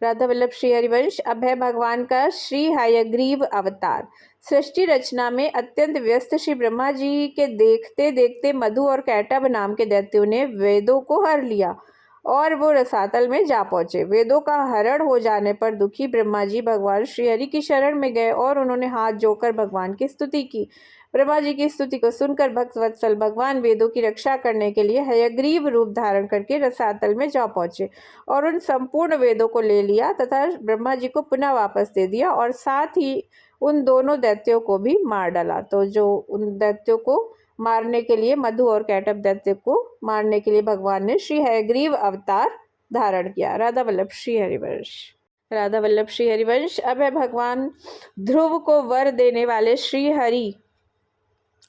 राधा वल्लभ श्री हरिवंश। अब है भगवान का श्री हयग्रीव अवतार। सृष्टि रचना में अत्यंत व्यस्त श्री ब्रह्मा जी के देखते देखते मधु और कैटभ नाम के दैत्यों ने वेदों को हर लिया और वो रसातल में जा पहुंचे। वेदों का हरण हो जाने पर दुखी ब्रह्मा जी भगवान श्री हरि की शरण में गए और उन्होंने हाथ जोड़कर भगवान की स्तुति की। ब्रह्मा जी की स्तुति को सुनकर भक्त वत्सल भगवान वेदों की रक्षा करने के लिए हयग्रीव रूप धारण करके रसातल में जा पहुंचे और उन संपूर्ण वेदों को ले लिया तथा ब्रह्मा जी को पुनः वापस दे दिया और साथ ही उन दोनों दैत्यों को भी मार डाला। तो जो उन दैत्यों को मारने के लिए, मधु और कैटभ दैत्य को मारने के लिए भगवान ने श्री हयग्रीव अवतार धारण किया। राधा वल्लभ श्री हरिवंश। राधा वल्लभ श्री हरिवंश। अब है भगवान ध्रुव को वर देने वाले श्री हरि।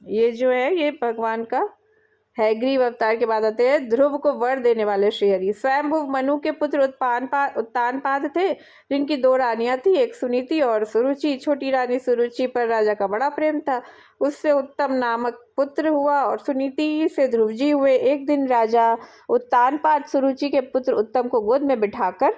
ये जो है ये भगवान का हयग्रीव अवतार के बाद आते हैं ध्रुव को वर देने वाले श्रीहरि। स्वयंभुव मनु के पुत्र उत्तानपाद थे, जिनकी दो रानियां थी, एक सुनीति और सुरुचि। छोटी रानी सुरुचि पर राजा का बड़ा प्रेम था, उससे उत्तम नामक पुत्र हुआ और सुनीति से ध्रुव जी हुए। एक दिन राजा उत्तानपाद सुरुचि के पुत्र उत्तम को गोद में बिठाकर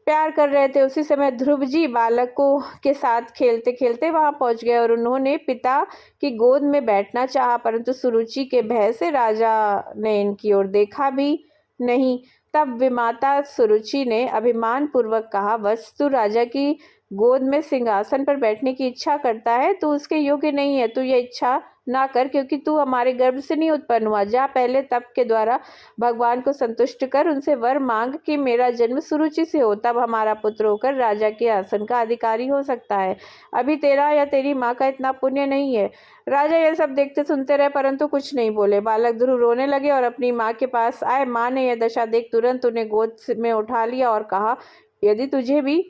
प्यार कर रहे थे। उसी समय ध्रुव जी बालकों के साथ खेलते खेलते वहां पहुंच गए और उन्होंने पिता की गोद में बैठना चाहा, परंतु सुरुचि के भय से राजा ने इनकी ओर देखा भी नहीं। तब विमाता सुरुचि ने अभिमान पूर्वक कहा, वस्तु राजा की गोद में सिंहासन पर बैठने की इच्छा करता है, तू उसके योग्य नहीं है। तू यह इच्छा ना कर, क्योंकि तू हमारे गर्भ से नहीं उत्पन्न हुआ। जा पहले तप के द्वारा भगवान को संतुष्ट कर उनसे वर मांग कि मेरा जन्म सुरुचि से हो, तब हमारा पुत्र होकर राजा के आसन का अधिकारी हो सकता है। अभी तेरा या तेरी माँ का इतना पुण्य नहीं है। राजा यह सब देखते सुनते रहे, परंतु कुछ नहीं बोले। बालक ध्रुव रोने लगे और अपनी माँ के पास आए। माँ ने यह दशा देख तुरंत उन्हें गोद में उठा लिया और कहा, यदि तुझे भी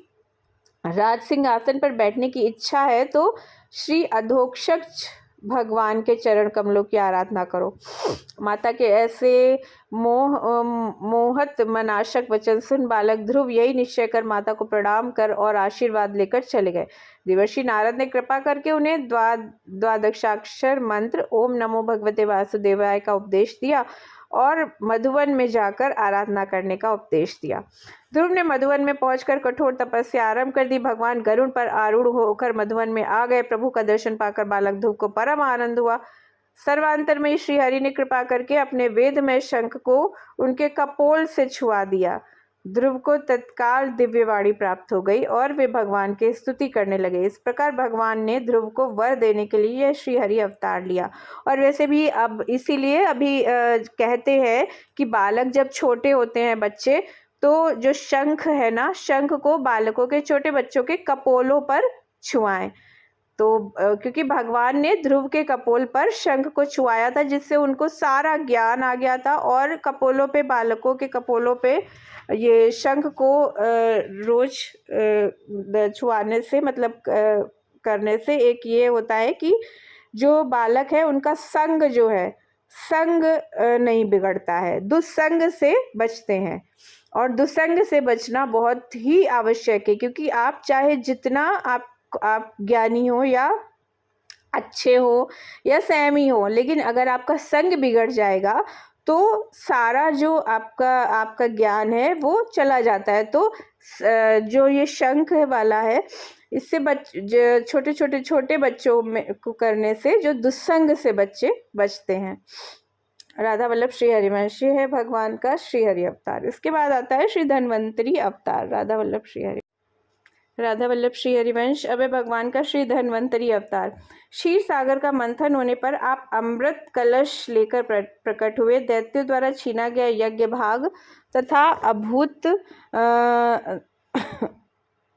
राज सिंहासन पर बैठने की इच्छा है तो श्री अधोक्षज भगवान के चरण कमलों की आराधना करो। माता के ऐसे मोहत मनाशक वचन सुन बालक ध्रुव यही निश्चय कर माता को प्रणाम कर और आशीर्वाद लेकर चले गए। देवर्षि नारद ने कृपा करके उन्हें द्वादशाक्षर मंत्र ओम नमो भगवते वासुदेवाय का उपदेश दिया और मधुवन में जाकर आराधना करने का उपदेश दिया। ध्रुव ने मधुवन में पहुंचकर कठोर तपस्या आरंभ कर दी। भगवान गरुड़ पर आरूढ़ होकर मधुवन में आ गए। प्रभु का दर्शन पाकर बालक ध्रुव को परम आनंद हुआ। सर्वांतर में श्री हरि ने कृपा करके अपने वेदमय शंख को उनके कपोल से छुआ दिया। ध्रुव को तत्काल दिव्यवाणी प्राप्त हो गई और वे भगवान की स्तुति करने लगे। इस प्रकार भगवान ने ध्रुव को वर देने के लिए यह श्री हरि अवतार लिया। और वैसे भी अब इसीलिए अभी कहते हैं कि बालक जब छोटे होते हैं बच्चे, तो जो शंख है ना, शंख को बालकों के, छोटे बच्चों के कपोलों पर छुआएं। तो क्योंकि भगवान ने ध्रुव के कपोल पर शंख को छुआया था, जिससे उनको सारा ज्ञान आ गया था। और कपोलों पे, बालकों के कपोलों पे ये शंख को रोज छुआने से, मतलब करने से एक ये होता है कि जो बालक है उनका संग जो है, संग नहीं बिगड़ता है, दुस्संग से बचते हैं। और दुस्संग से बचना बहुत ही आवश्यक है, क्योंकि आप चाहे जितना आप ज्ञानी हो या अच्छे हो या सहमी हो, लेकिन अगर आपका संग बिगड़ जाएगा तो सारा जो आपका ज्ञान है वो चला जाता है। तो जो ये शंख वाला है, इससे छोटे बच्चों में को करने से जो दुस्संग से बच्चे बचते हैं। राधा वल्लभ श्री हरिवंश है भगवान का श्री हरि अवतार। इसके बाद आता है श्री धन्वंतरी अवतार। राधा वल्लभ श्री हरिवंश। अब है भगवान का श्री धन्वंतरी अवतार। क्षीर सागर का मंथन होने पर आप अमृत कलश लेकर प्रकट हुए। दैत्यों द्वारा छीना गया यज्ञ भाग तथा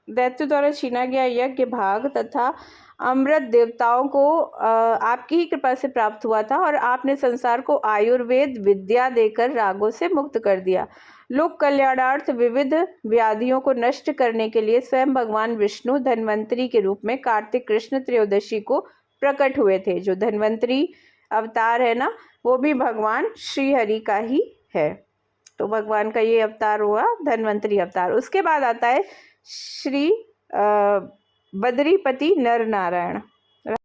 दैत्यों द्वारा छीना गया यज्ञ भाग तथा अमृत देवताओं को आपकी ही कृपा से प्राप्त हुआ था और आपने संसार को आयुर्वेद विद्या देकर रागों से मुक्त कर दिया। लोक कल्याणार्थ विविध व्याधियों को नष्ट करने के लिए स्वयं भगवान विष्णु धन्वंतरी के रूप में कार्तिक कृष्ण त्रयोदशी को प्रकट हुए थे। जो धन्वंतरी अवतार है ना, वो भी भगवान श्री हरि का ही है। तो भगवान का ये अवतार हुआ धन्वंतरी अवतार। उसके बाद आता है श्री बद्रीपति नर नारायण।